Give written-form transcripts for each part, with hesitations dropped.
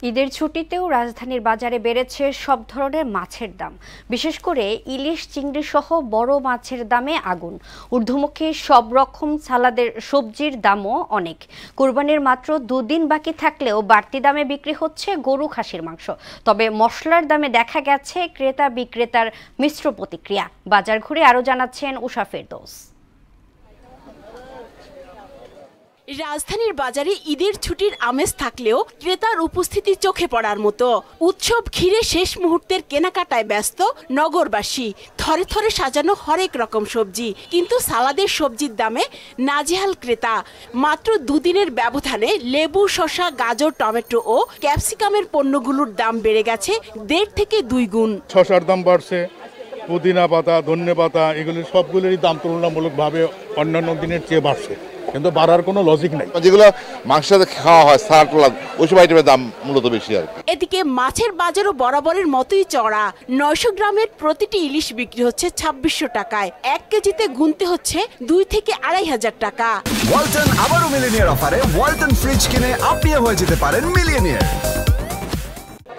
ঈদের ছুটিতেও রাজধানীর বাজারে বেড়েছে সব ধরনের মাছের দাম। বিশেষ করে ইলিশ, চিংড়ি সহ বড় মাছের দামে আগুন। ঊর্ধ্বমুখী সব রকম সালাদের সবজির দামও অনেক। কোরবানির মাত্র 2 দিন বাকি থাকলেও বাড়তি দামে বিক্রি হচ্ছে গরু, খাসির মাংস। তবে মশলার দামে দেখা গেছে ক্রেতা বিক্রেতার মিশ্র প্রতিক্রিয়া। বাজার ঘুরে আরও জানাচ্ছেন উষা ফেরদৌস। রাজধানীর বাজারে ঈদের ছুটির আমেজ থাকলেও ক্রেতার উপস্থিতি চোখে পড়ার মতো। উৎসব ঘিরে শেষ মুহূর্তের কেনাকাটায় ব্যস্ত নগরবাসী। থরে থরে সাজানো হরেক রকম সবজি, কিন্তু সালাদের সবজির দামে নাজেহাল ক্রেতা। মাত্র 2 দিনের ব্যবধানে লেবু, শসা, গাজর, টমেটো ও ক্যাপসিকামের পণ্যগুলোর দাম বেড়ে গেছে 1.5 থেকে 2 গুণ। শসার দাম বাড়ছে, পুদিনা পাতা, ধনে পাতা, এগুলি সবগুলোরই দাম তুলনামূলকভাবে অন্যান্য দিনের চেয়ে বাড়ছে, কিন্তু বাড়ার কোনো লজিক নাই। যেগুলো মাংস সাথে খাওয়া হয়, সালাদ, ওইসব আইটেমের দাম মূলত বেশি আর কি। এদিকে মাছের বাজারও বরাবরের মতোই চড়া। 900 গ্রামের প্রতিটি ইলিশ বিক্রি হচ্ছে 2600 টাকায়। 1 কেজিতে গুনতে হচ্ছে 2 থেকে 2500 টাকা। ওয়ালটন আবারও মিলিনিয়ার অফারে ওয়ালটন ফ্রিজ কিনে আপনিও হয়ে যেতে পারেন মিলিয়নিয়ার।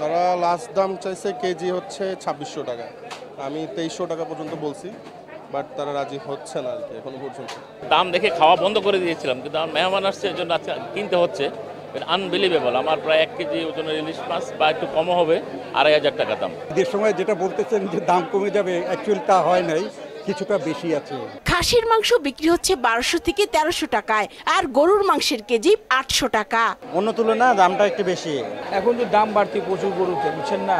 তারা লাস্ট দাম চাইছে কেজি হচ্ছে 2600 টাকা। আমি 2300 টাকা পর্যন্ত বলছি, বাট তারা রাজি হচ্ছে না আর কি এখনো পর্যন্ত। দাম দেখে খাওয়া বন্ধ করে দিয়েছিলাম, কিন্তু আমার মেহমান আসছে এর জন্য আজকে কিনতে হচ্ছে। আনবিলিভেবল। আমার প্রায় 1 কেজি ওজনের ইলিশ মাছ বা একটু কমও হবে 2500 টাকা দাম। ঈদের সময় যেটা বলতেছেন যে দাম কমে যাবে, অ্যাকচুয়ালি তা হয় নাই, কিছুটা বেশি আছে। খাসির মাংস বিক্রি হচ্ছে 1200 থেকে 1300 টাকায়, আর গরুর মাংসের কেজি 800 টাকা। অন্য তুলনায় দামটা একটু বেশি। এখন তো দাম বাড়তি প্রচুর গরুতে, বুঝছেন না?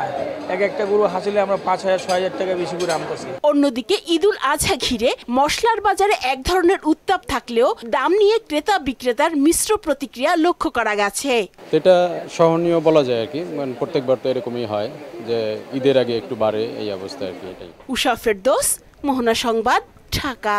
একটা গরু হাসিলে আমরা 5000-6000 টাকা বেশি করে আমদাছি। অন্যদিকে ঈদুল আজহা ঘিরে মশলার বাজারে এক ধরনের উত্তাপ থাকলেও দাম নিয়ে ক্রেতা বিক্রেতার মিশ্র প্রতিক্রিয়া লক্ষ্য করা গেছে। এটা সহনীয় বলা যায় আর কি, মানে প্রত্যেকবার তো এরকমই হয় যে ঈদের আগে একটু বাড়ে, এই অবস্থা আর কি। এটাই। উষা ফেরদৌস, মোহনা সংবাদ, ঢাকা।